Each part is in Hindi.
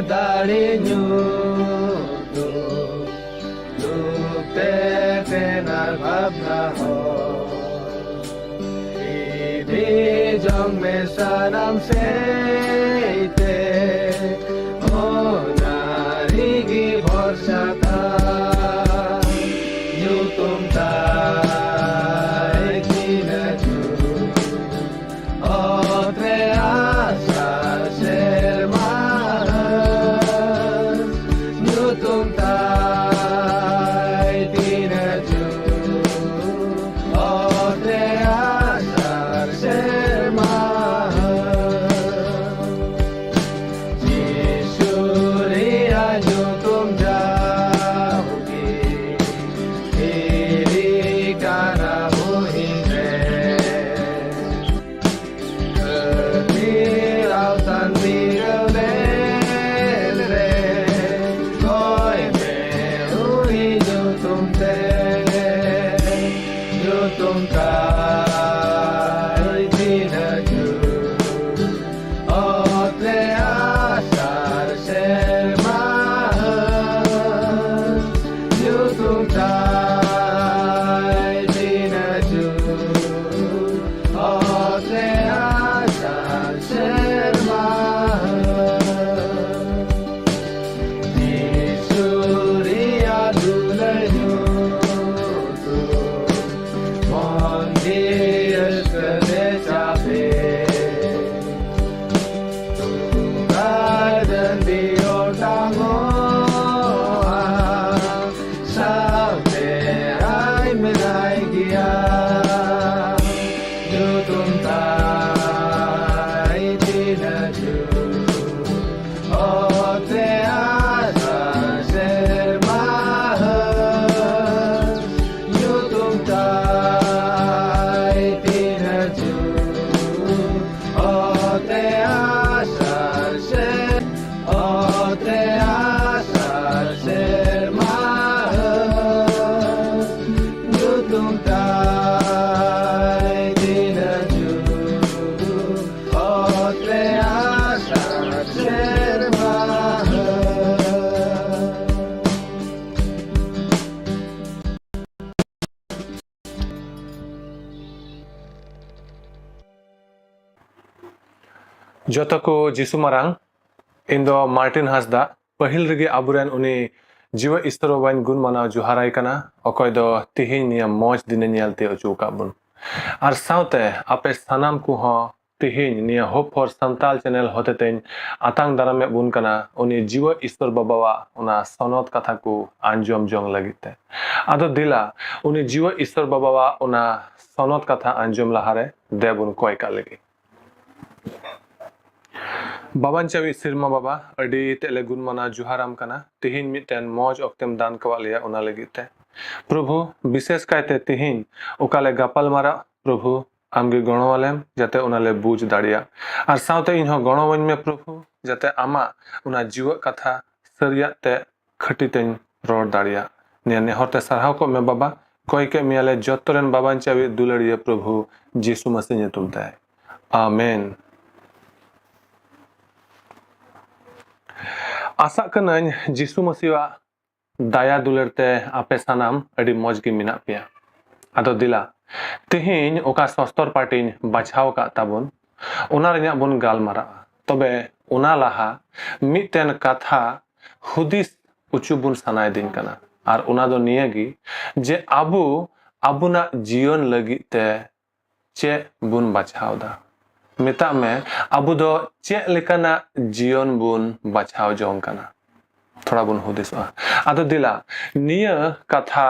dari nyutu lukte tenar bhabna ho Idi jong me sanam seite o nari gi bhorsa tha nyutum tai tina chu otre asa serma nyutum tai tina chu otre asa serma Jisuriya nyutum jaugi iri kana buhingre Lautan Miguel re Koi me ui nyutum kai tina ju Otle asar serma nyutum kai tina ju Otle asar serma Jisuriya dulai nyutu Mondir kade chape Tungadan dior tangoa Saute ay milay giya Nyutum tai tina ju Ote asar serma Nyutum tai tina ju Ote asar serma Nyutum tai tina ju Ote asar serma Joto ko Jisu marang indo Martin Hasda pahil rege aburen uni jiwa istro bain gun mana juharai kana okoy do tihin niya moj dine nyelte ochu kabun ar saute ape sanam ku ho tihin niya hope for santal channel hotetein atang darame bun kana uni jiwa istor babawa una sonot katha ku anjom jong lagite ado dila uni jiwa istor babawa una sonot katha anjom lahare debun koy kalegi Baban Chawi Sirma Baba adi telegun mana juharam kana tihin miten moj oktem dan kawaliya una legite Prabhu বিশেষ কাইতে তিহিন ওকালে গাপাল মারা প্রভু আমগে গণওয়ালেম যাতে ওনালে বুঝ দাঁড়িয়া আর সাউতে ইনহ গণবন মে প্রভু যাতে আমা ওনা জীব কথা সরিয়াতে খটিতেন রোড দাঁড়িয়া নিয়ে নেহরতে সারহাও কো মে বাবা কয়কে মিয়ালে যত্তরেন বাবান চাবি দুলড়িয়ে প্রভু যিশু মসিহ তুম দেয় আমেন आशा कनाñ जिसु मसीहा दया दुलरते आपे सानाम अड़ी मौज की मिना पिया आदो दिला तिहिन ओका सस्तर पार्टी बाछाव का ताबुन ओना रे냐 बुन गालमारा तबे ओना लाहा मिटेन कथा हुदिस उचु बुन सानाय दिन कना आर ओना दो नियगी जे आबु आबुना जीवन लगिते चे बुन बाछाव दा मेता में अबु दो चे लेकाना जीवन बुन बाछाव जोंग कना थोड़ा बुन हुदिसवा आदो दिला निया कथा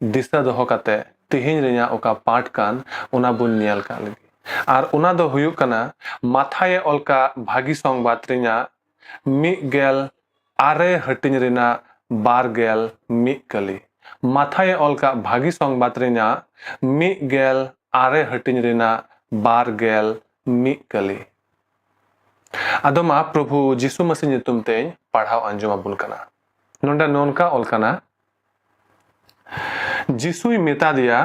दिशा दोहो काते तिहिन रे냐 ओका पाठ कान ओना बुन नियल का लगी आर ओना दो हुयुक कना माथाये ओलका भागी संगबाद रे냐 मिगेल आरे हटिन रेना बारगेल मिकली माथाये ओलका भागी संगबाद रे냐 मिगेल आरे हटिन रेना बारगेल मिकली आदमा प्रभु जिसु मसीह nyutum te पढ़ाव अंजुम अबुन कना नोंडा नोनका ओल कना जिसुई मेता दिया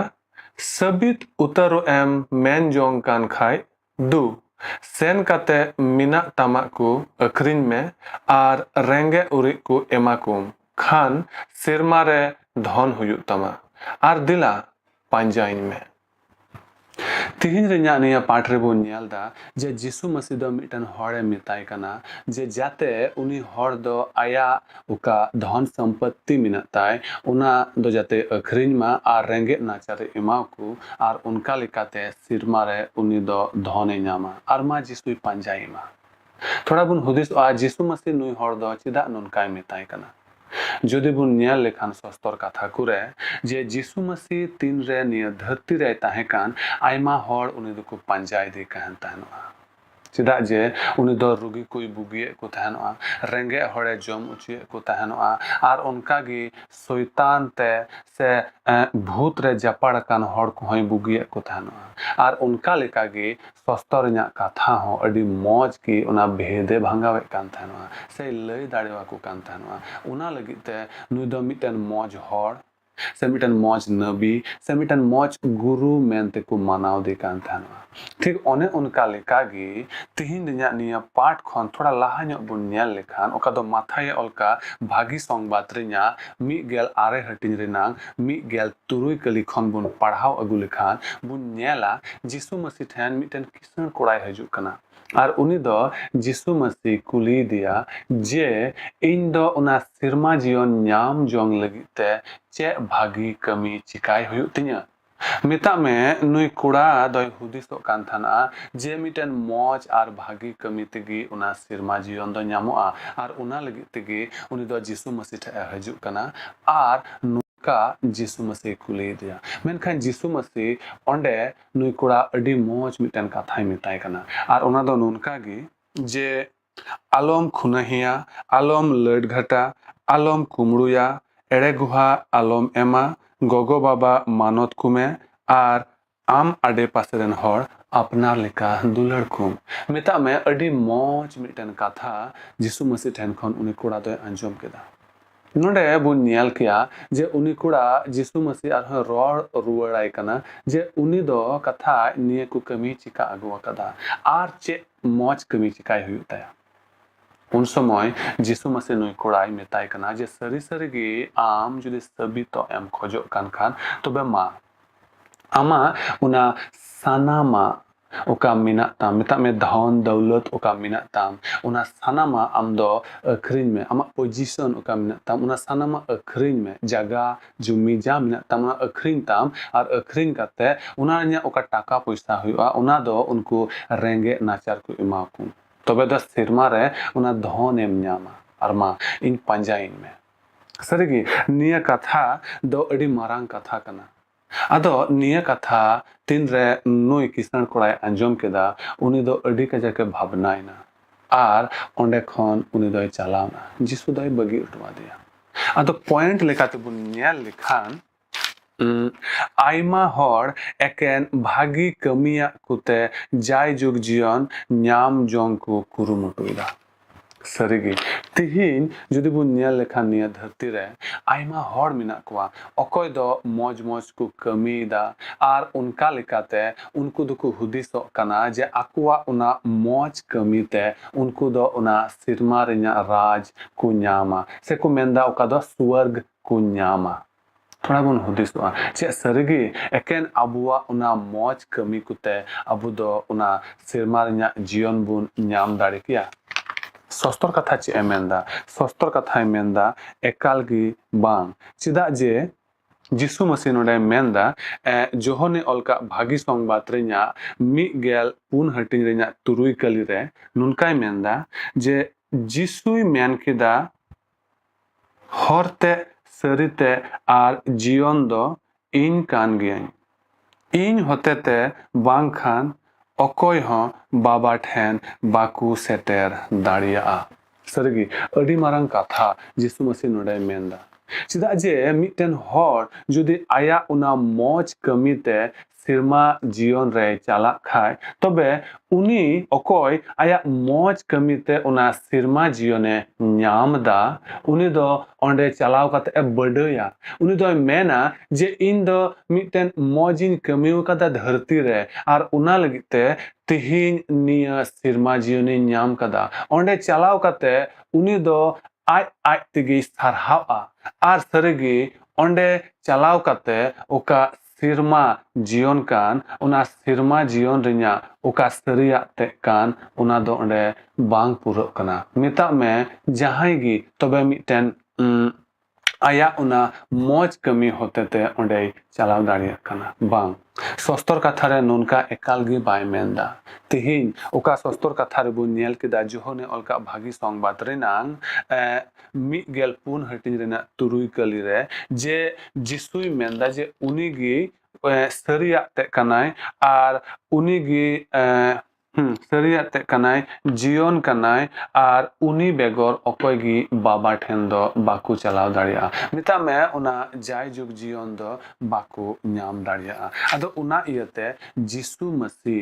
सबित उतरो एम मैन जोंग कान खाय दु sen kate minak tamak ku akhriñ me ar renge urik ku emakum khan serma re dhon huyuk tama ar dila panjain me तिहिन रेन्या निया पाठ रे बोन ᱧᱮᱞ दा जे जिसु मसीह दो मिटन हॉर मिताय कना जे जाते उनी हॉर दो आया उका धन संपत्ति मिनताय उना दो जाते अखरिन मा आर रेंगे नाचारे इमाकु आर उनका लेकाते सिरमा रे उनी दो धने ᱧᱟᱢᱟ आर मा जिसुई पांजाई मा थोड़ा बुन हुदिस आ जिसु मसीह नुई हॉर दो चिदा नुनकाय मिताय कना যদি বুন নিয়াল লেখান সস্তর কথা করে যে যিশু মসিহ তিন রে নিয়া ধরতি রে তাহে কান আইমা হর উনি দোকো পাঞ্জাই দে কাহান তাহনোa চিদা যে উনি দ রোগী কই বুগিয়ে কো তাহনোa রেঙ্গে হরে জম উচিয়ে কো তাহনোa আর উনকা গি শয়তান তে से भूत रे जपाड़ कान हर को हई बुगिए को ताहनोa आर उनका लेका गे सस्तर nya कथा हो अडी मौज की उना भेदे भांगावे कान ताहनोa से लई दाड़ेवा को कान ताहनोa उना लगिते नुई दो मिटन मौज हर से मिटन मौज नबी से मिटन मौज गुरु मेनते को मानाव दे कान ताहनोa ठीक ओने उनका लेका गे तिहिन nya निया पाठ खन थोड़ा लाहा ᱧᱚᱜ बुन ᱧᱮᱞ लेखान ओका दो माथाय अलका भागी संगबाद रेन्या मी गेल आरे हटिन रेनांग मी गेल तुरुई कली खन बुन पढ़ाव अगु लेखान बुन ᱧᱮᱞᱟ जिसु मसीह ठेन मिटन किसान कोड़ाय हजू कना आर उनी दो जिसु मसीह कुली दिया जे इन दो उना सिरमा जीवन ᱧᱟᱢ जोंग लगिते चे भागी कमी चिकाय हुयु तिnya मिता में नुई कुड़ा दय हुदिसो कान थाना जे मिटन मौज आर भागी कमी तेगी उना सिरमा जीवन दो ᱧᱟᱢᱚᱜᱼᱟ आर उना लगी तेगी उनी दो जिसु मसीह ठे हजू कना आर नुका जिसु मसीह कुली दिया मेनखान जिसु मसीह ओंडे नुई कुड़ा अडी मौज मिटन कथाय मिताय कना आर उना दो नुनका गी जे आलम खुनहिया आलम लड घटा आलम कुमड़ुया एड़े गुहा आलम एमा गोगो बाबा मानत कुमे आर आम आडे पासेरन हर अपनार लेका दुलड़ कुम मिता में अडी मौज मिटन कथा जिसु मसीह ठेन खन उनी कुड़ा दो अंजम केदा नोडे बुन ᱧᱮᱞ किया जे उनी कुड़ा जिसु मसीह आर रोड रुवाड़ाय कना जे उनी दो कथा निये को कमी चिका अगु कदा आर चे मौज कमी चिकाय हुयु ताया उन समय जिसु मसीह नुई कोड़ाई मेताय कना जे सरी सरी गे आम जुदि सभी तो एम खोजो कान खान तो बे मा आमा उना सानामा ओका मिना ताम मिता में धन दौलत ओका मिना ताम उना सानामा आम दो अखरिन में आमा पोजीशन ओका मिना ताम उना सानामा अखरिन में जगह जुमी जा मिना ताम उना अखरिन ताम और अखरिन काते उना nya ओका टाका पैसा हुआ उना दो उनको रेंगे नाचार को इमाकुम तबे द सिरमा रे उना धन एम ᱧᱟᱢᱟ आरमा इन पंजाइन में सरिगी निया कथा दो अडी मारांग कथा कना आदो निया कथा तीन रे नुई किसान कोड़ाय अंजम केदा उनी दो अडी का जाके भावनायना आर ओंडे खन उनी दो चलावना जिसु दो बगी उठवा दिया आदो पॉइंट लेकाते बुन ᱧᱮᱞ लेखान आइमा हर एकेन भागी कमिया कुते जाय जुग जीवन ᱧাম जोंग को कुरुमुटुइदा सरिगी तिहिन जुदी बुन ᱧᱮᱞ लेखान निया धरती रे आइमा हर मिना कोआ अकोय दो मौज मौज को कमीदा आर उनका लेकाते उनको दुको हुदिसो कना जे आकुआ उना मौज कमीते उनको दो उना सिरमा रेन्या राज को ᱧামা से को मेंदा ओका दो स्वर्ग को ᱧামা थोड़ा बुन हुदिसोa चे सरिगी एकेन अबुआ उना मौज कमी कुते अबु दो उना सिरमा रेन्या जीवन बुन ᱧাম दाड़े किया सस्तर कथा चे एमेंदा सस्तर कथा एमेंदा एकालगी बांग चिदा जे जिसु मसीह नोडे मेंदा जोहने अलका भागी संगबाद रेन्या मी गेल पुन हटिन रेन्या तुरुई कली रे नुनकाय मेंदा जे जिसुई मेन केदा हरते सरिते आर जीवन दो इन कान गियाई इन होतेते बांग खान अकोय हो बाबा ठेन बाकू सेटेर दाड़िया सरिगी अडी मारंग कथा जिसु मसीह नोडे मेंदा चिदा जे मिटन हर जुदी आया उना मौज कमीते sirma jion re chalak khai tobe uni okoy aya moj kamite ona sirma jione nyam da uni do onde chalaw kate e badaya uni do mena je in do miten mojin kamiu kada dharti re ar una lagite tihin niya sirma jione nyam kada onde chalaw kate uni do aj tegi sarhawa ar sarigi onde chalaw kate oka sirma jion kan ona sirma jion rinya oka sariya te kan ona do onde bang purok kana meta me jahay gi tobe miten aya ona moj kami hotete onde chalaw dariya kana bang sostor kathare nunka ekal gi bai menda tihin oka sostor kathare bu nyel kida johone olka bhagi songbad renang migel pun hating rena turui kali re je jisui menda je unigi sariya te kanai ar unigi sariya te kanai jion kanai ar uni begor okoy gi baba then do baku chalaw daria mita me ona jai jug jion do baku nyam daria ado una iyate jisu masi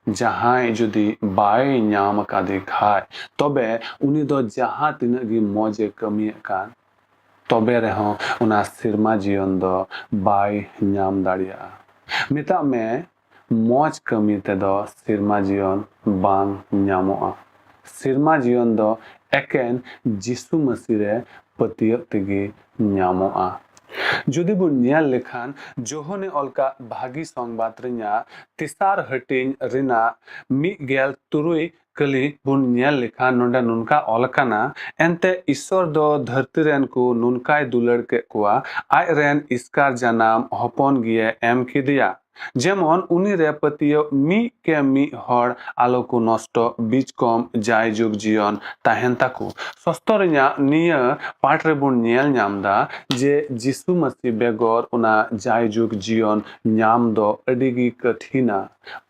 jahay jodi bai nyam kade khai tobe uni do jaha tinag gi moje kami kan tobe reho ona sirma jion do bai nyam daria mita me moj kami te do sirma jion bang nyamoa sirma jion do eken jisu masire patiyok tegi nyamoa যদি বন নিয়াল লেখান জোহনে অলকা ভাগি সংবাদ রিনা তিসার হটিং রিনা মিগেল তুরুই kali bun nial lekha nonda nunka olkana ente ishor do dharti ren ko nunkai dular ke kwa ai ren iskar janam hopon giye em kidia যেমন উনি রেপতিয় মি কে মি হর আলোকু নষ্ট বীজ কম যাই যুগ জীবন তাহেন তাকু সস্তরኛ নিয়া পাটরে বুন নিয়াল নামদা যে যিশু মসি বেগর উনা যাই যুগ জীবন নাম দো এডিগি কঠিনা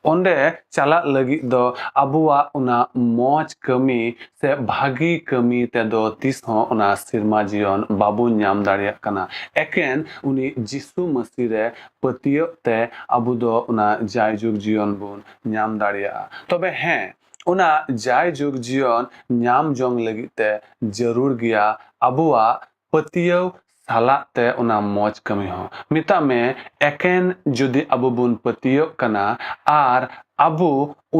onde chalak lagi do abuwa una moj kami se bhagi kami te do tis ho una sirma jion babu nyam daria kana eken uni jisu masi re patiyok te abu do una jai jug jion bun nyam daria tobe he una jai jug jion nyam jong lagi te jarur gya abuwa patiyok salak te una moj kami ho mita me eken jodi abu bun patiyok kana ar abu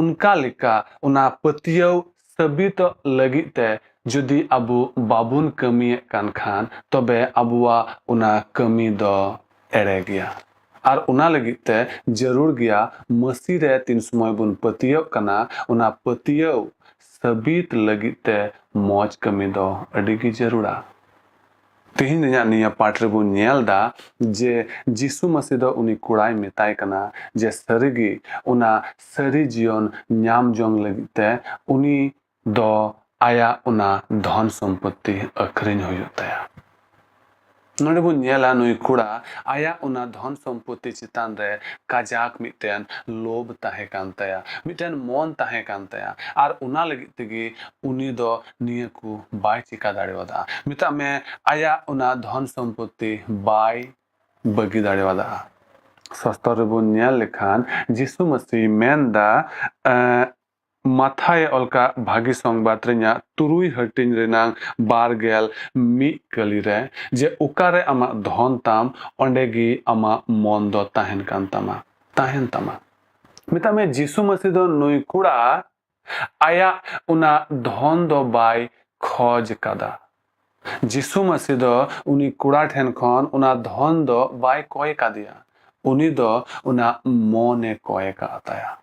unka lika una patiyok sabito lagi te jodi abu babun kami kan khan tobe abuwa una kami do ere gya আর উনা লাগিতে জরুর গিয়া মসিরে তিন সময় বুন পতিয়ক কানা উনা পতিয়ক সবিত লাগিতে মজ কমি দো আডিগি জরুরা तिहिन निया पाठरे बु नियल दा जे जिसु मसीह दो उनी कुड़ाई मेताय कना जे सरगी उना सरी जीवन न्याम जोंग लगते उनी दो आया उना धन संपत्ति अखरिन होयतया नोडे बु नियला नुई कुड़ा आया उना धन संपत्ति चितान रे काजाक मिटेन लोभ ताहे कांतया मिटेन मन ताहे कांतया आर उना लगितगी उनी दो नियकु बाय चिका दाड़ेवादा मिता में आया उना धन संपत्ति बाय बगी दाड़ेवादा सस्तर बु नियल लेखान जिसु मसीह मेंदा माथाय अलका भागी संगबाद रेना तुरुई हटिन रेनांग बारगेल मी कली रे जे उकारे आमा धन ताम ओंडेगी आमा मन दो ताहेन कान तामा मिता में जिसु मसीह दो नुई कुड़ा आया उना धन दो बाय खोज कादा जिसु मसीह दो उनी कुड़ा ठेन खन उना धन दो बाय कोय कादिया उनी दो उना मोने कोय का आताया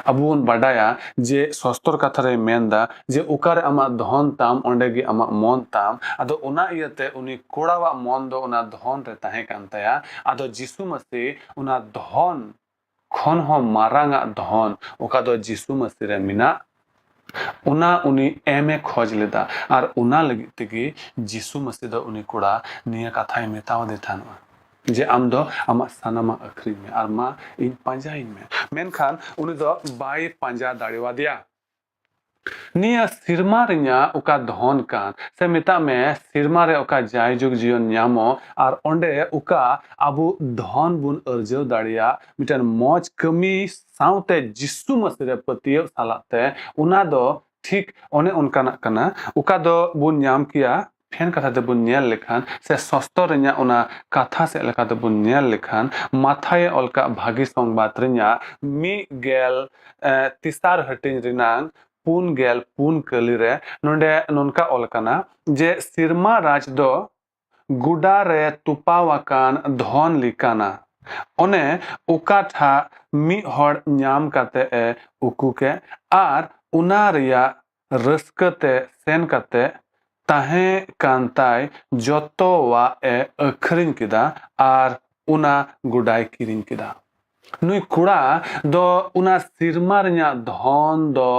अब उन बढ़ाया जे सस्तर कथरे मेंदा जे उकार आमा धन ताम ओंडेगी आमा मन ताम आदो उना इयते उनी कोड़ावा मन दो उना धन रे ताहे कांतया आदो जिसु मसीह उना धन खन हो मारांगा धन ओका दो जिसु मसीह रे मिना उना उनी एमे खोज लेदा आर उना लगितगी जिसु मसीह दो उनी कोड़ा निया कथाय मेताव देथानवा जे आम दो आमा सानामा अखरी में आर मा इन पंजा इन में मेनखान उनी दो बाय पंजा दाड़ेवा दिया Nia sirma rinya uka dhon kan se meta me sirma re uka jaijug jiyon nyamo ar onde uka abu dhon bun arjau daria mitan moj kami saute Jisu Masih re patio salate una do ठीक one onkanak kana uka do bun nyam kia फेन कथा दे बुन नेल लेखान से सस्तो रिnya una कथा से लेखा दे बुन नेल लेखान माथाए अलका भागी Sambad रिnya mi gel tisar hatin rinang pun gel pun kalire nonde nonka olkana je sirma raj do guda re tupawakan dhon likana one ukatha mi hor nyam kate e ukuke ar una reya raskate sen kate tahe kantai joto wa e akhrin kida ar una gudai kirin kida nui kura do una sirma renya dhon do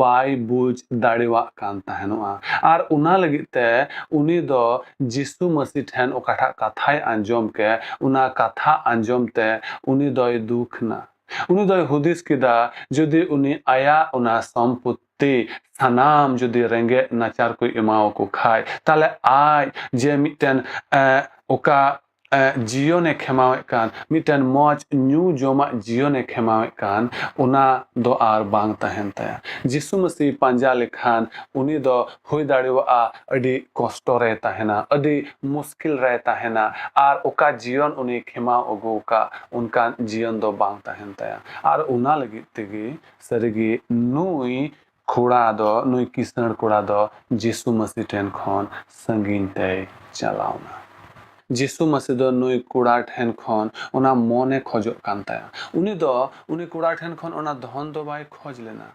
bai buj darewa kan tahenoa ar una lagit te uni do Jisu Masih then okatha kathai anjom ke una katha anjom te uni doi dukhna uni doi hudis kida jodi uni aya una samputti sanam jodi renge nachar ko emao ko khai tale ai je miten oka jione khemawet kan miten moj new joma jione khemawet kan una do ar bang tahen taya Jisu Masih panja lekhan uni do hui darewa adi kosto re tahena adi muskil re tahena ar oka jion uni khema ogo ka unkan jion do bang tahen taya ar una lagi tegi sarigi nui kura do nui kisnar kura do Jisu Masih ten khon sangin te chalauna Jisu Masih do nui kura ten khon ona mone khojok kan taya uni do uni kura ten khon ona dhon do bai khoj lena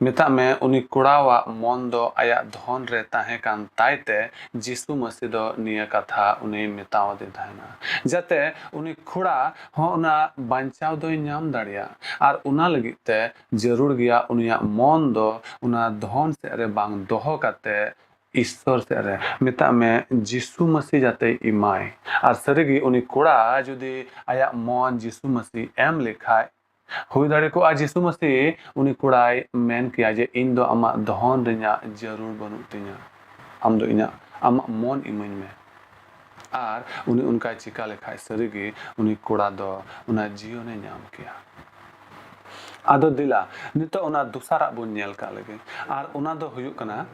meta me uni kura wa mon do aya dhon re tahe kan taite Jisu Masih do niya katha uni metawa de thana jate uni kura ho ona banchao do nyam daria ar una lagit te jarur gya unia mon do una dhon se re bang doho kate ईश्वर से रे मिता में जिसु मसीह जाते इमाय और सरगी उनी कोड़ा जुदी आया मन जिसु मसीह एम लिखाय हुई दाड़े को आज जिसु मसीह उनी कोड़ाई मेन किया जे इन दो अमा दहन रिnya जरूर बनु तिnya am do inya am mon imain में आर उनी उनका चिका लिखाय सरगी उनी कोड़ा दो उना जियो ने नाम किया आदो दिला नितो उना दूसरा बुन नेल का लगे आर उना दो हुयुक कना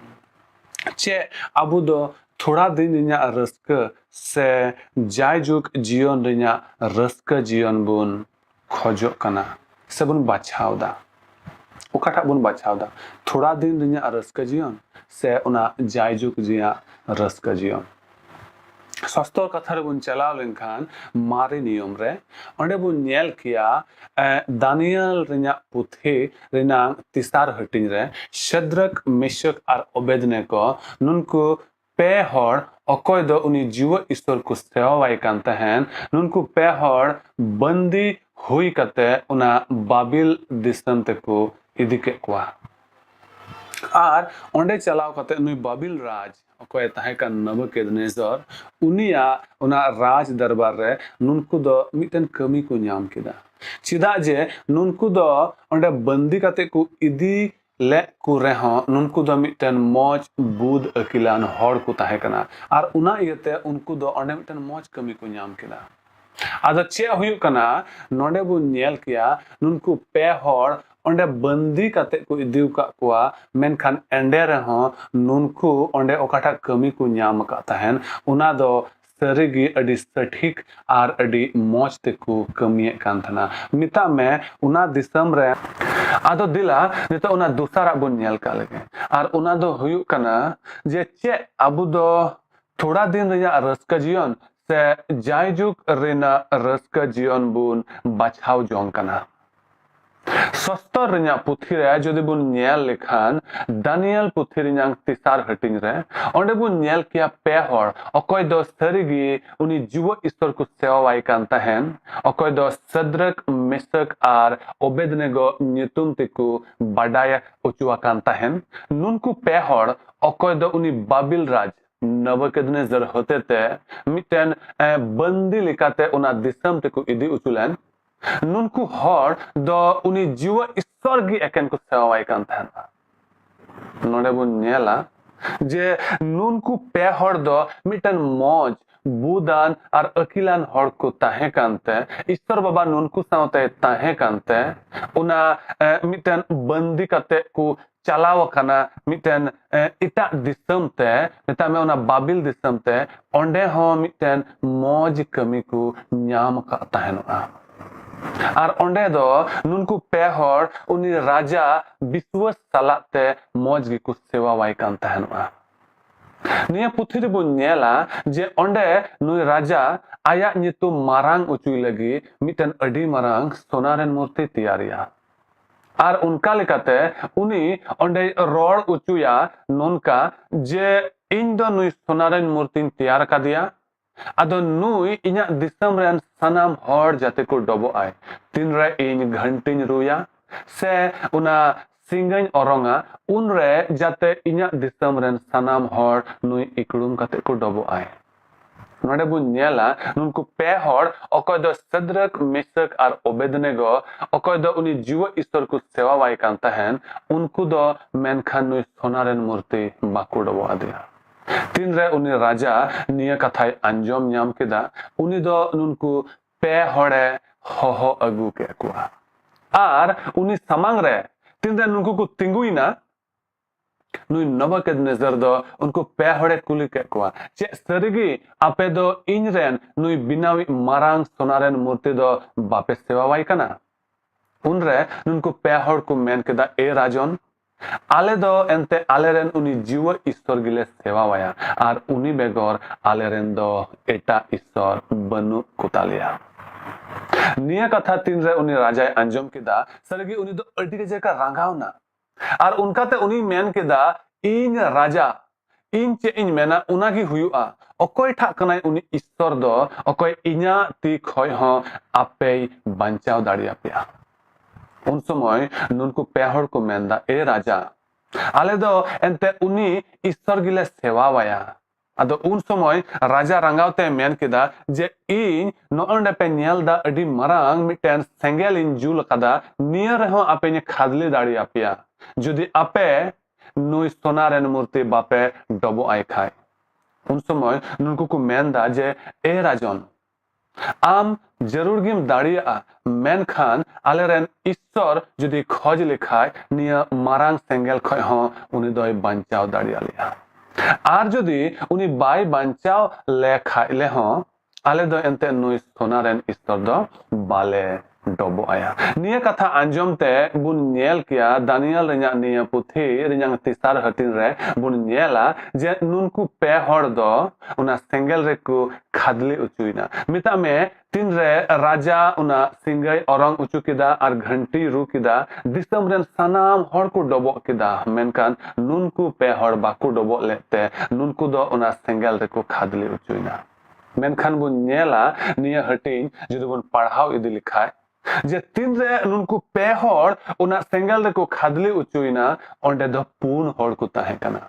चे abu do थोड़ा दिन रिnya रस्क से जायजुक जीवन रिnya रस्क जीवन बुन खोजो कना सबुन बाछाव दा उकाटा बुन बाछाव दा थोड़ा दिन रिnya रस्क जीवन से उना जायजुक जिया रस्क जीवन सस्तर कथा बुन चलाव लेनखान मारे नियम रे onde बुन नेल किया दानियल रिnya पुथी रिनांग तिसार हटिन रे शद्रक मेशक और अबेदनेको नुनको पे हर अकोय दो उनी जीव ईश्वर को सेवाई कान तहन नुनको पे हर बंदी हुई कते उना बाबिल दिसम तको इदिके क्वा आर onde चलाव कते नुई बाबिल राज अकोय ताहे का नबुकदनेजर उनिया उना राज दरबार रे नुनको दो मिटन कमी को ᱧᱟᱢ किदा चिदा जे नुनको दो onde बंदी कते को इदी ले को रेहो नुनको दो मिटन मौज बुद अकिलान हर को ताहे कना आर उना इयते उनको दो onde मिटन मौज कमी को ᱧाम किदा आदो चे हुयु कना नोंडे बु नेल किया नुनको पे हर onde बंदी कते को इदिउ का कुआ मेनखान एंडे रहो नुनको onde ओकाटा कमी को ᱧाम का तहन उना दो सरगी अडी सठिक आर अडी मौज ते को कमी कान थना मिता में उना दिसम रे आदो दिला नितो उना दूसरा बुन नेल का लगे आर उना दो हुयु कना जे चे अबु दो थोड़ा दिन रिया रस्क जीवन से जायजुक रेना रस्क जीवन बुन बाछाव जोंग कना सस्तर रिnya पुथी रे जदि बुन नेल लेखान दानियल पुथी रिnya तिसार हटिन रे onde बुन नेल किया पे हर अकोय दो सरगी उनी जीव ईश्वर को सेवाई कान तहन अकोय दो सद्रक मेशक आर ओबेदनेगो न्युतुम तिकु बाडाय उचुआ कान तहन नुनको पे हर अकोय दो उनी बाबिल राज नबुकदनेजर होते ते मिटन बंदी लिकाते उना दिसम तिकु इदी उचुलन नुनको हर दो उनी जीव ईश्वर गी एकन को सेवाई कान तहन नोडे बुन नेला जे नुनकु पे हर दो मिटन मौज बुदान और अकिलान हर को ताहे कांते ईश्वर बाबा नुनकु सावते ताहे कांते उना मिटन बंदी कते को चलाव कना मिटन इटा दिसम ते मिता में उना बाबिल दिसम ते ओंडे हो मिटन मौज कमी को न्याम का ताहेनुआ और ओंडे दो नुनकु पे हर उनी राजा विश्वास सलाते मौज की कुछ सेवा वाई कान ताहेनुआ निया पुथी रे बुन नेला जे ओंडे नुई राजा आया नितु मारांग उचुई लगी मिटन अडी मारांग सोनारेन मूर्ति तैयारिया और उनका लेकाते उनी ओंडे रोड उचुया नोनका जे इन दो नुई सोनारेन मूर्ति तैयार का दिया अदो नुई इना दिसम रेन सनाम हर जाते को डबो आय तीन रे इन घंटिन रुया से उना सिंगन ओरोंगा उन रे जाते इना दिसम रेन सनाम हर नुई इकड़ुम काते को डबो आय नोडे बुन नेला नुनको पे हर अकय दो सदरक मेसक और ओबेदनेगो अकय दो उनी जीव ईश्वर को सेवा वाई कान तहन उनको दो मेनखान नुई सोनारेन मूर्ति बाको डबो आदिया तीन रे उनी राजा निया कथाय अंजम न्याम केदा उनी दो नुनको पे हड़े हो अगु के कुआ आर उनी समांग रे तीन रे नुनको को तिंगुइना नुई नबुकदनेस्सर दो उनको पे हड़े कुली के कुआ चे सरगी आपे दो इन रेन नुई बिनावी मारांग सोनारेन मूर्ति दो बापे सेवा वाई कना उन रे नुनको पे हड़ को मेन केदा ए राजन आले दो एंते आलेरेन उनी जीव ईश्वर गिले सेवा वाया और उनी बेगोर आलेरेन दो एटा ईश्वर बनु कुतालिया निया कथा तीन रे उनी राजाय अंजम केदा सरगी उनी दो अडी के जेका रांगावना और उनका ते उनी मेन केदा इन राजा इन चे इन मेना उनागी हुयुआ अकोय ठा कनाय उनी ईश्वर दो अकोय इना ती खय हो आपे बंचाव दाड़िया पिया उन समय नुनको पेहड़ को मेंदा ए राजा आले दो एंते उनी ईश्वर गिले सेवा वाया अदो उन समय राजा रंगावते मेन केदा जे इन नोंडे पे नेल दा अडी मरांग मिटेन सेंगेल इन जुल कदा नियर हो आपे ने खादली दाड़ी आपिया जुदी आपे नुई सोनारेन मूर्ति बापे डबो आय खाय उन समय नुनको को मेंदा जे ए राजन आम जरूर गिम दाड़िया मेनखान आलेरेन ईश्वर जुदी खोज लिखाय निया मारांग सेंगेल खय हो उनी दोय बंचाव दाड़िया लिया आर जुदी उनी बाय बंचाव ले खाइले हो आले दो एंते नुई सोनारेन ईश्वर दो बाले डबो आया निया कथा अंजम ते बुन नेल किया दानियल रिया निया पुथी रिया तिसार हटिन रे बुन नेला जे नुनको पे हड़ दो उना सेंगेल रे को खादली उचुइना मिता में तीन रे राजा उना सिंगय औरंग उचु किदा और घंटी रू किदा दिसम रेन सनाम हड़ को डबो किदा मेनकान नुनको पे हड़ बाको डबो लेते नुनको दो उना सेंगेल रे को खादली उचुइना मेनखान बुन नेला निया हटिन जुदी बुन पढ़ाव इदी लिखाय जे तीन रे नुनको पे हड़ उना सेंगेल रे को खादली उचुइना ओंडे दो पून हड़ को ताहे कना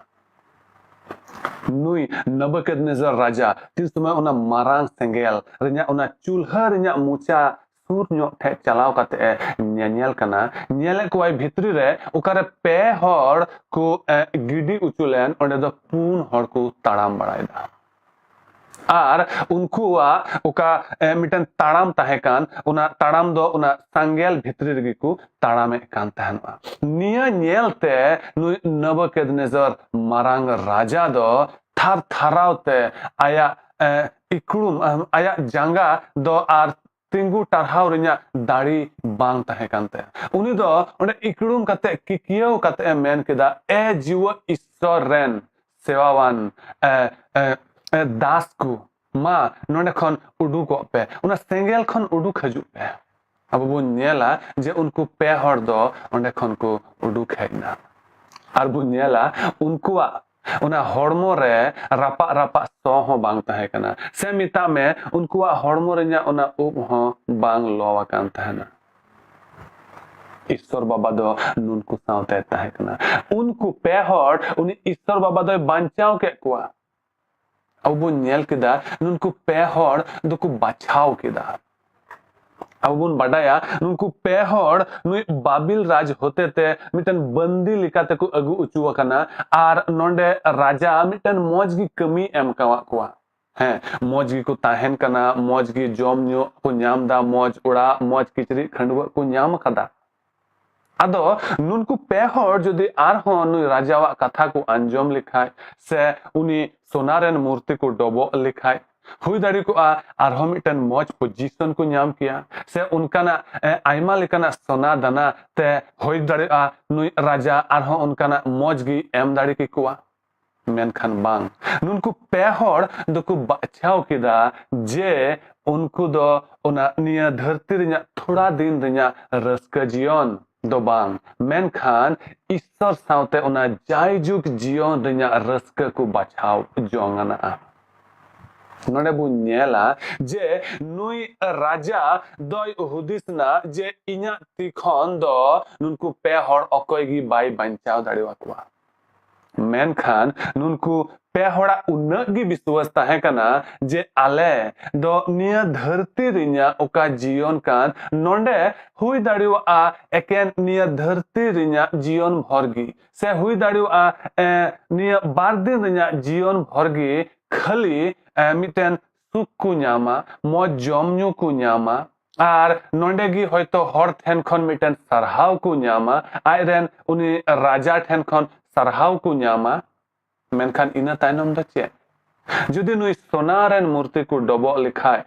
नुई नबुकदनेस्सर राजा तीन समय उना मारांग सेंगेल रिया उना चूल्हा रिया मुचा सुर न्यो ठे चलाव काते नेल कना नेले को भितरी रे ओकारे पे हड़ को गिडी उचुलेन ओंडे दो पून हड़ को ताड़ाम बड़ायदा आर उनको उका मिटन ताड़ाम ताहेकान उना ताड़ाम दो उना संगेल भितरी रगी को ताड़ामे कान ताहनवा निया नेलते नुई नबुकदनेस्सर मारांग राजा दो थार थारावते आया इकुड़ुम आया जांगा दो आर तिंगु टारहाव रिया दाड़ी बांग ताहे कानते उनी दो ओंडे इकुड़ुम काते किकियो काते मेन केदा ए जीव ईश्वर रेन सेवावान दास को मा नोंडे खन उडुक पे उना सेंगेल खन उडुक हजु पे अब वो नेला जे उनको पे हड़ दो ओंडे खन को उडुक हैना आर वो नेला उनको उना हड़मो रे रापा रापा सो हो बांग ताहे कना से मिता में उनको हड़मो रे उना उब हो बांग लोवा कान ताहेना ईश्वर बाबा दो नुनको सावते ताहे कना उनको पे हड़ उनी ईश्वर बाबा दो बंचाव के कुआ अब वो नेल केदा नुनको पे हड़ दो को बचाव केदा अब बन बाडाया नुनकु पे हर नुई बाबिल राज होते ते मिटन बंदी लिकाते को अगु उचु अकना आर नोंडे राजा मिटन मौज की कमी एम कावा कोआ हैं मौज की को ताहेन कना मौज की जॉम न्यू को न्याम दा मौज उड़ा मौज किचरी खंडवा को न्याम कदा आदो नुनकु पे हर जदि आरहों नुई राजावा कथा को अंजम लिखाय से उनी सोनारेन मूर्ति को डबो लिखाय हुई दाड़ी को आरहों मिटन मौज पोजीशन को न्याम किया से उनकाना आइमा लिकाना सोना दाना ते हुई दाड़ी नुई राजा आरहों उनकाना मौज की एम दाड़ी की कुआ मेनखान बांग नुनकु पे हर दोको बाछाव किदा जे उनको दो उना निया धरती रिnya थोड़ा दिन रिnya रस्का जियोन दो बांग मेनखान ईश्वर सावते उना जायजुग जियोन रिnya रस्का को बाछाव जोंगना नोडे बु नेला जे नुई राजा दोय हुदिसना जे इnya तिखन दो नुनकु पे हर अकयगी बाय बांचाव दाड़ीवा कुआ मेनखान नुनकु पे हड़ा उन्नगी विश्वास ताहे कना जे आले दो निया धरती रिnya ओका जीवन कान नोंडे हुई दाड़ीवा एकेन निया धरती रिnya जीवन भरगी से हुई दाड़ीवा निया बार दिन रिnya जीवन भरगी खाली मिटेन सुख को न्यामा मौज जमन्यू को न्यामा आर नोंडेगी होयतो हर ठेन खन मिटेन सरहाव को न्यामा आयरेन उनी राजा ठेन खन सरहाव को न्यामा मेनखान इना तायनम द चे जुदी नुई सोनारेन मूर्ति को डबो लिखाय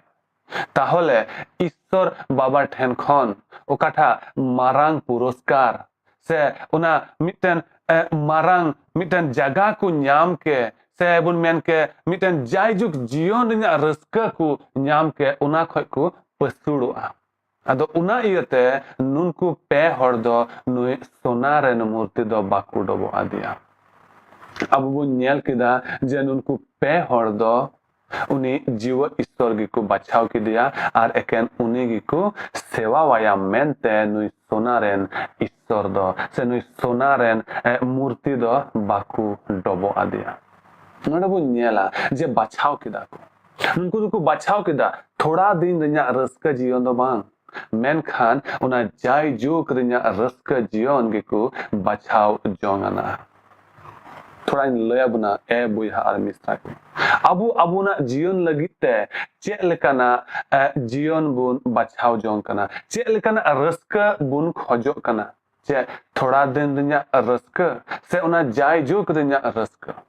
ताहले ईश्वर बाबा ठेन खन ओकाठा मारांग पुरस्कार से उना मिटेन मारांग मिटेन जगह को न्याम के से बुन मेन के मिटेन जायजुग जीवन रिnya रस्का को न्याम के उना खय को पसुड़ुआ आदो उना इयते नुनकु पे हर दो नुई सोनारेन मूर्ति दो बाकु डबो आदिया अब वो नेल किदा जे नुनकु पे हर दो उनी जीव ईश्वर गी को बाछाव की दिया आर एकेन उनी गी को सेवा वाया मेनते नुई सोनारेन ईश्वर दो से नुई सोनारेन मूर्ति दो बाकु डबो आदिया नोडे बु नेला जे बाछाव किदा को नुनकु को बाछाव किदा थोड़ा दिन रिnya रस्का जीवन दो बांग मेनखान उना जाय जुग रिnya रस्का जीवन गी को बाछाव जोंगाना थोड़ा इन लया बुना ए बुया आर मिस्त्रा को अबु अबुना जीवन लगिते चे लेकाना जीवन बुन बाछाव जोंग कना चे लेकाना रस्का बुन खोजो कना चे थोड़ा दिन रिnya रस्का से उना जाय जुग रिnya रस्का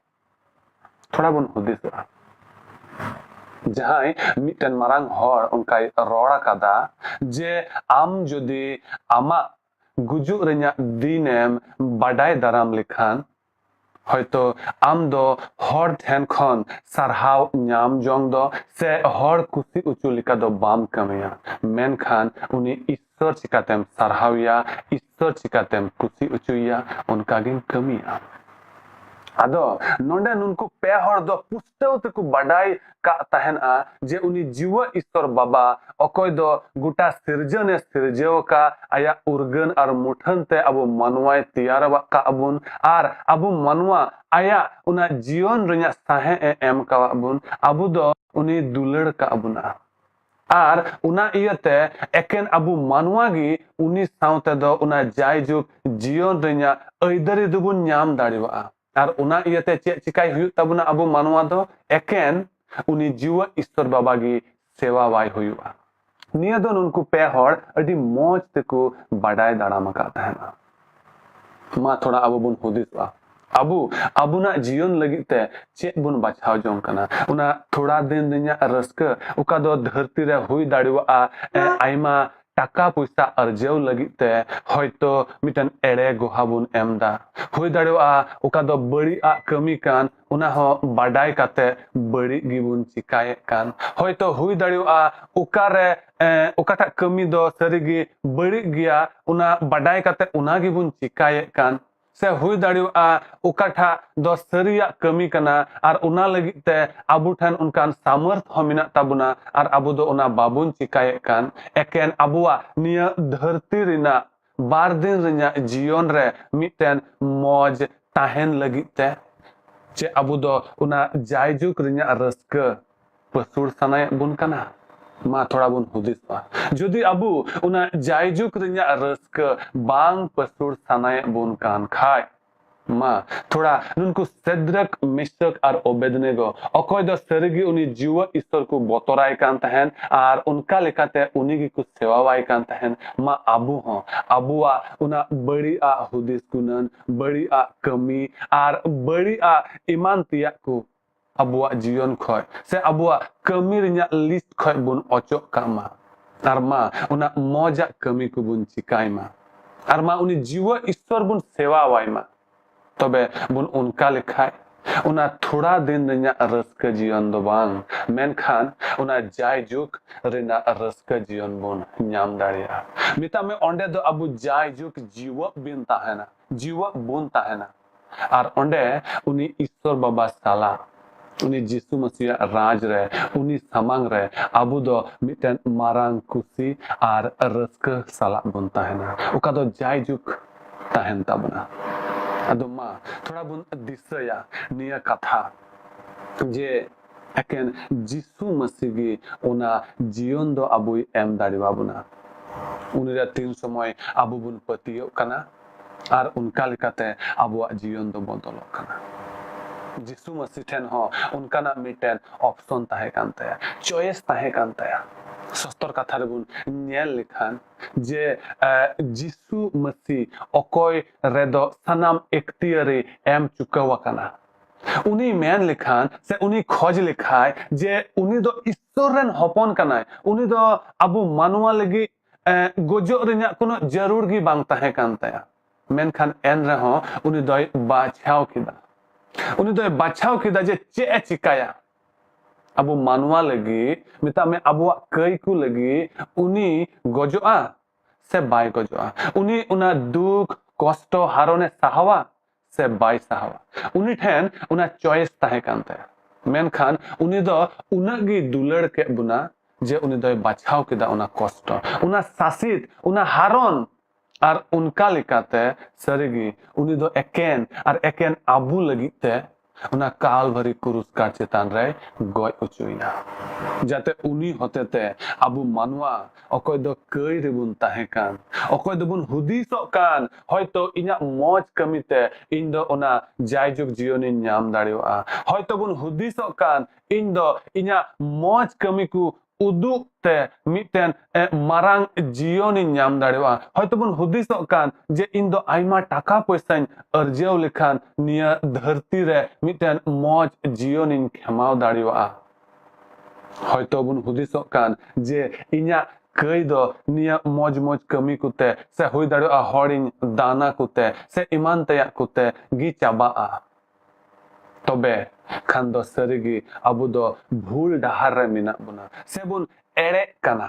थोड़ा बुन हुदिसा जहां मिटन मारांग हर उनका रोड़ा कदा जे आम जुदी आमा गुजु रिnya दिनेम बाडाय दाराम लिखान हयतो आम दो हर ठेन खन सरहाव न्याम जोंग दो से हर कुसी उचु लिका दो बाम कमिया मेनखान उनी ईश्वर चिकातेम सरहाविया ईश्वर चिकातेम कुसी उचुया उनका गिन कमिया आदो नोंडे नुनको पे हर दो पुस्तव तको बाडाय का तहन जे उनी जीव ईश्वर बाबा अकोय दो गुटा सिरजन सिरजेव का आया उर्गन और मुठन ते अबो मनवाय तैयार का अबुन आर अबो मनवा आया उना जीवन रिnya साहे एम का अबुन अबु दो उनी दुलड़ का अबुना आर उना इयते एकेन अबु मनवागी उनी साउते दो उना जायजुग जीवन रिnya अइदरी दुबुन न्याम दाड़ीवा आर उना इयते चे चिकाय हुयु तबुना अबु मानवा दो एकेन उनी जीव ईश्वर बाबा गी सेवा वाय हुयुआ निया दो उनको पे हर अडी मौज तको बाडाय दाड़ा मका तहना मा थोड़ा अबु बुन हुदिसवा अबु अबुना जीवन लगिते चे बुन बाछाव जोंग कना उना थोड़ा दिन रिnya रस्का उका दो धरती रे हुई दाड़ीवा आइमा टाका पैसा अर्जेव लगिते हयतो मिटन एड़े गोहाबुन एमदा हुई दाड़ेवा उका दो बड़ी आ कमी कान उना हो बाडाय काते बड़ी गिबुन चिकाये कान हयतो हुई दाड़ेवा उकारे उकाटा कमी दो सरिगी बड़ी गिया उना बाडाय काते उना गिबुन चिकाये कान से हुई दाड़ीवा उकाठा दो सरिया कमी कना आर उना लगिते आबु ठन उनकान सामर्थ हो मिना ताबुना आर आबु दो उना बाबुन चिकाये कान एकेन आबुआ निया धरती रिना बार दिन रिnya जीवन रे मिटेन मौज ताहेन लगिते चे आबु दो उना जायजुक रिnya रस्का पसुर सनाय बुन कना मा थोड़ा बुन हुदिसवा जुदी अबु उना जायजुक रिया रस्क बांग पसुर सानाय बुन कान खाय मा थोड़ा नुनको सेद्रक मिशक और ओबेदनेगो अकय द सरगी उनी जीव ईश्वर को बतराय कान तहन और उनका लेकाते उनी की कुछ सेवावाय कान तहन मा अबु हो अबुआ उना बड़ी आ हुदिस गुनन बड़ी आ कमी और बड़ी आ ईमान तिया को अबुआ जीवन खय से अबुआ कमी रिया लिस्ट खय बुन अचक कामा और मा उना मजा कमी को बुन चिकाय मा और मा उनी जीव ईश्वर बुन सेवावाय मा तबे बुन उनका लिखाय उना थोड़ा दिन रिया रस्क जीवन दो बांग मेनखान उना जायजुक रिना रस्क जीवन बुन ᱧᱟᱢ दाड़िया मिता में ओंडे दो अबु जायजुक जीव बिन ताहेना जीव बुन ताहेना और ओंडे उनी ईश्वर बाबा साला उनी जिसु मसीह राज रे उनी समांग रे अबु दो मिटन मारांग कुसी और रस्क साला बुन ताहेना उका दो जायजुक ताहेन ताबना अदो मा थोड़ा बुन दिसया निया कथा जे एकेन जिसु मसीह गी ओना जीवन दो अबुई एम दाड़िवा बुना उनिरा तीन समय अबु बुन पतियो कना और उनका लेकाते अबुआ जीवन दो बदलो कना जिसु मसीह ठेन हो उनका ना मिटेन ऑप्शन ताहे कान ताया चॉइस ताहे कान ताया सस्तर कथा रे बुन नेल लिखान जे जिसु मसीह अकय रेदो सनाम एक्तियरी एम चुकावा कना उनी मेन लिखान से उनी खोज लिखाय जे उनी दो ईश्वर रेन हपन कनाय उनी दो अबु मानवा लगी गोजो रिया कोनो जरूर गी बांग ताहे कान ताया मेनखान एन रे हो उनी दो बाछाव किदा उनी दो बाछाव किदा जे चे चिकाया अबु मानवा लगी मिता में अबुआ कई को लगी उनी गजोआ से बाय गजोआ उनी उना दुख कष्ट हारोने साहवा से बाय साहवा उनी ठेन उना चॉइस ताहे कानते मेनखान उनी दो उनागी दुलड़ के बुना जे उनी दो बाछाव किदा उना कष्ट उना सासित उना हारोन और उनका लिकाते सरिगी उनी दो एकेन अबु लगिते उना काल भरी क्रूस का चेतान रे गय उचुइना जाते उनी होतेते अबु मानवा अकय दो कई रिबुन ताहे कान अकय दो बुन हुदिसो कान हयतो इना मौज कमिते इन दो ओना जायजुग जीवनी ᱧᱟᱢ दाड़ियोआ हयतो बुन हुदिसो कान इन दो इना मौज कमी को उदुक ते मिटेन मारांग जीवनी ᱧाम दाड़ियोआ हयतो बुन हुदिसो कान जे इन दो आइमा टाका पैसा अर्जेव लेखान निया धरती रे मिटेन मौज जीवनी खेमाव दाड़ियोआ हयतो बुन हुदिसो कान जे इना कई दो निया मौज मौज कमी कुते से हुई दाड़ियोआ हॉरिन दाना कुते से ईमान तया कुते गी चाबाआ तबे खान दो सरिगी अबु दो भूल डहार रे मिना बुना से बुन एड़े कना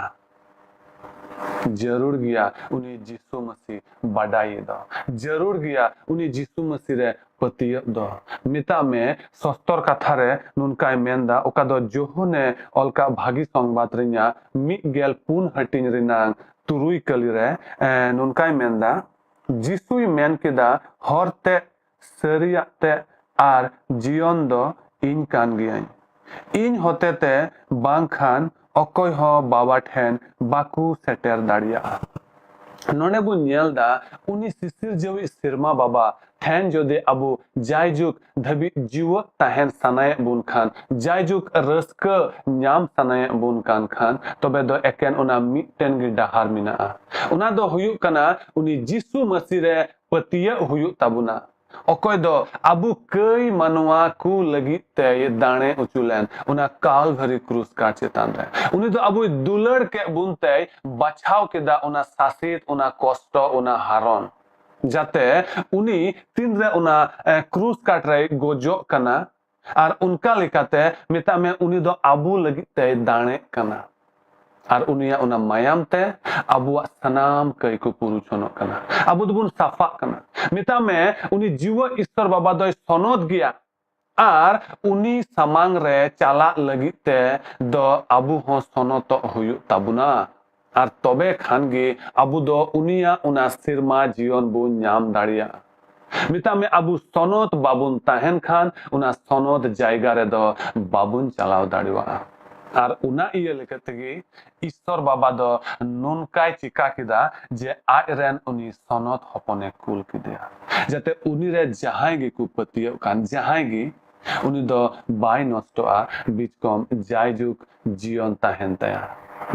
जरूर गया उनी जिसु मसीह बड़ाई दो जरूर गया उनी जिसु मसीह रे पतिय दो मिता में सस्तर कथा रे नुनकाय मेंदा ओका दो जोहने अलका भागी संवाद रिया मि गेल पुन हटिन रिनांग तुरुई कली रे नुनकाय मेंदा जिसुई मेन केदा हरते सरियाते आर जीवन दो इन कान गियाई इन होतेते बांखान अकय हो बाबा ठेन बाकू सेटर दाड़िया नोने बु नेलदा उनी सिसिर जेवी सिरमा बाबा ठेन जोदे अबु जायजुक धबी जीव ताहेन सनाय बुन खान जायजुक रस्क ᱧाम सनाय बुन कान खान तबे दो एकेन उना मिटेन गी डहार मिना उना दो हुयु कना उनी जिसु मसीह रे पतिय हुयु ताबुना अकय दो अबु कई मनवा को लगिते ये दाणे उचुलेन उना काल भरी क्रूस का चेतान रे उनी दो अबु दुलड़ के बुनते बचाव के दा उना सासित उना कष्ट उना हारन जाते उनी तीन रे उना क्रूस काट रे गोजो कना और उनका लेकाते मिता में उनी दो अबु लगिते दाणे कना और उनिया उना मायाम ते अबुआ सनाम कई को पुरुषनो कना अबु दुबुन साफा कना मिता में उनी जीव ईश्वर बाबा दो सनद गया और उनी समांग रे चाला लगिते दो अबु हो सनत हुयु ताबुना और तबे खान गे अबु दो उनिया उना सिरमा जीवन बु ᱧाम दाड़िया मिता में अबु सनत बाबुन ताहेन खान उना सनत जायगा रे दो बाबुन चलाव दाड़िवा और उना इया लेकते ईश्वर बाबा दो नोनकाय चिका किदा जे आयरन उनी सनत हपने कुल किदिया जाते उनी रे जहां गे को पतियो कान जहां गे उनी दो बाय नष्टोआ बीच कम जायजुक जीवन ताहेन तया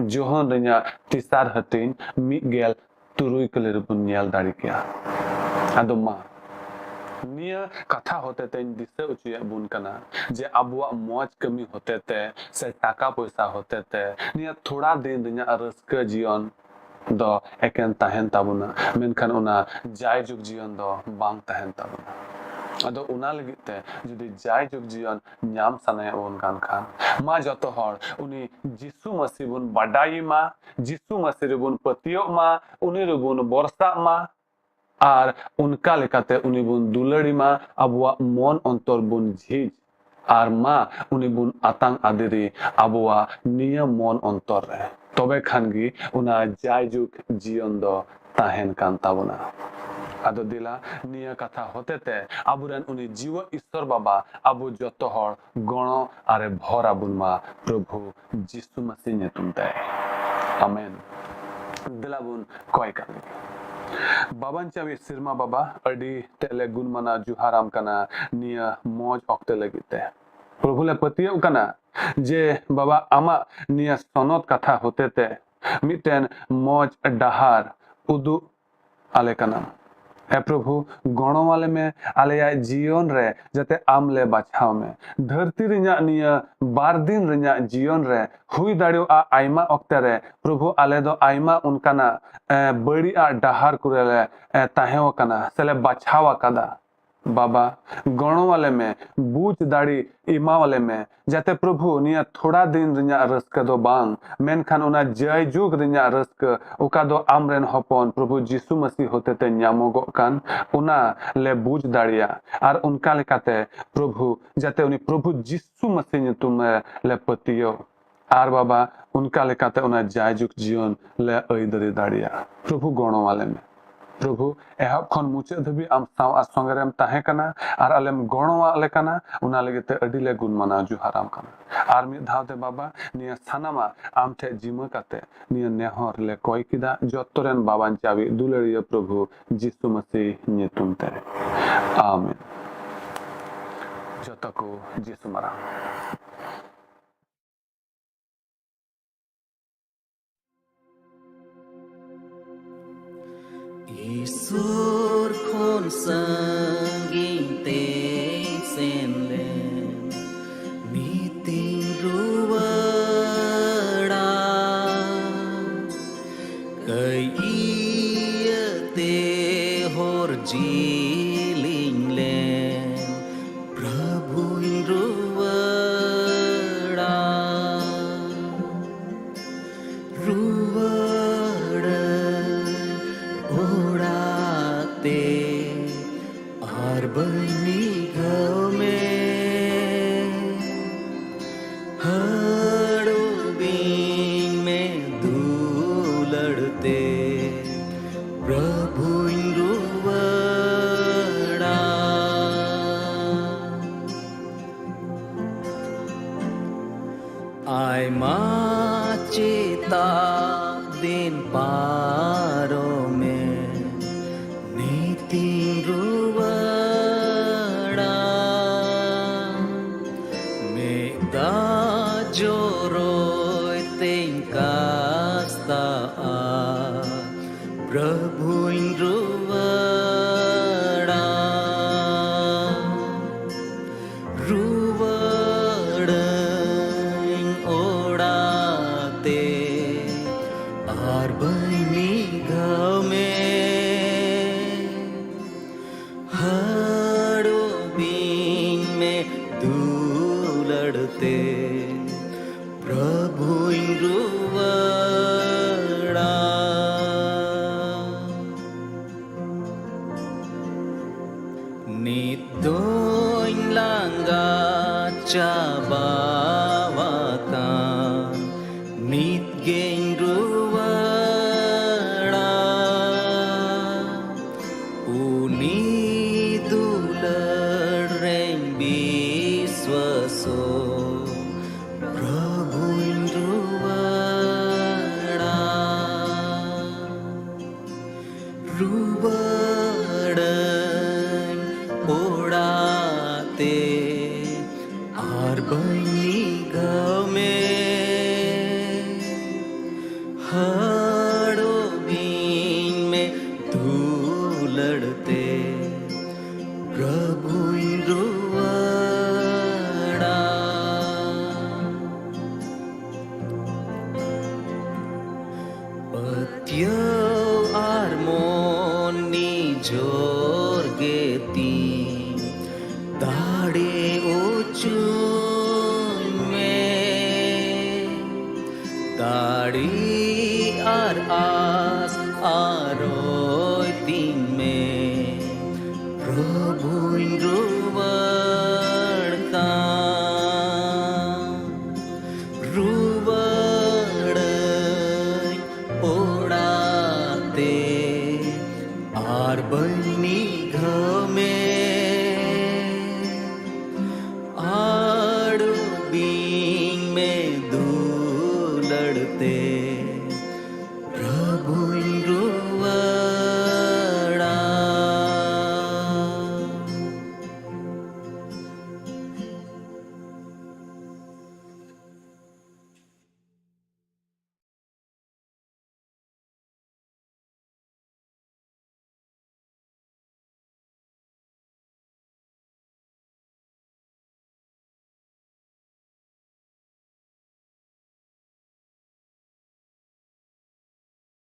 जोहन रे냐 तिसार हतिन मिगेल तुरुई कलेर बुनियाल दाड़ी किया आदो मा निया कथा होते ते दिसे उचिया बुन कना जे अबुआ मौज कमी होते ते से टाका पैसा होते ते निया थोड़ा दिन रे냐 रस्क जीवन दो एकेन ताहेन ताबुना मेनखान उना जायजुक जीवन दो बांग ताहेन ताबुना अदो उना लगिते जुदी जायजुक जीवन न्याम सनाय ओन कान खान मा जतो हर उनी जिसु मसीह बुन बडाई मा जिसु मसीह बुन पतियो मा उनी बुन बरसा मा और उनका लेकाते उनी बुन दुलड़ी मा अबुआ मन अंतर बुन झिज और मा उनी बुन आतांग आदिरी अबुआ नियम मन अंतर रे तबे खानगी उना जायजुक जीवन दो ताहेन कान ताबुना आदो दिला निया कथा होते ते अबुरन उनी जीव ईश्वर बाबा अबु जतो हर गणो आरे भर अबुन मा प्रभु जिसु मसीह नेतुम ते आमेन दिला बुन कोय कान बाबान चावी सिरमा बाबा अडी तेले गुणमना जुहाराम कना निया मौज ऑक्टे लगिते प्रभु ले पतियो कना जे बाबा आमा निया सनत कथा होते ते मिटेन मौज डहार उदु आले कना ए प्रभु गणो वाले में आलेया जीवन रे जते आमले बाछाव में धरती रिnya निया बार दिन रिnya जीवन रे हुई दाड़ियो आ आइमा ऑक्टे रे प्रभु आले दो आइमा उनकाना बड़ी आ डहार कुरेले ताहेव कना सेले बाछावा कदा बाबा गणो वाले में बूच दाड़ी इमा वाले में जाते प्रभु निया थोड़ा दिन रिnya रस्क दो बांग मेनखान उना जय जुग रिnya रस्क उका दो आमरेन हपन प्रभु जिसु मसीह होते ते न्यामोगो कान उना ले बूच दाड़िया और उनका लेकाते प्रभु जाते उनी प्रभु जिसु मसीह ने तुम ले पतियो आर बाबा उनका लेकाते उना जय जुग जीवन ले अइदरी दाड़िया प्रभु गणो वाले में प्रभु एहब खन मुचे धबी आम साव असंगरेम ताहे कना आर अलेम गणो आले कना उना लगते अडिले गुण मना जुहाराम कना आर मि धावते बाबा निया सानामा आम ठे जिम काते निया नेहर ले कोय किदा जत्तरेन बाबान चावी दुलड़िया प्रभु जिसु मसीह नेतुम ते आमीन जतको जिसु मरा Isur khôn sanging te senle meeting ruwada kai ia te hor jiling le prabhu ruwada ruwada और बनी घाव में हड़ो बीन में धूलड़ते प्रभु रुवड़ा आय माचेता दिन पारो में नीति रुवड़ा मेदा जोरोय तेंकास्ता प्रभु रुवड़ा रुवड़ा ओड़ाते और बनी घाव में हड़ो बीन में धूलड़ते प्रभु रुवड़ा Jiau harmoni jor geti Dade ucuy me Dadi ar as aroy ting me Robuin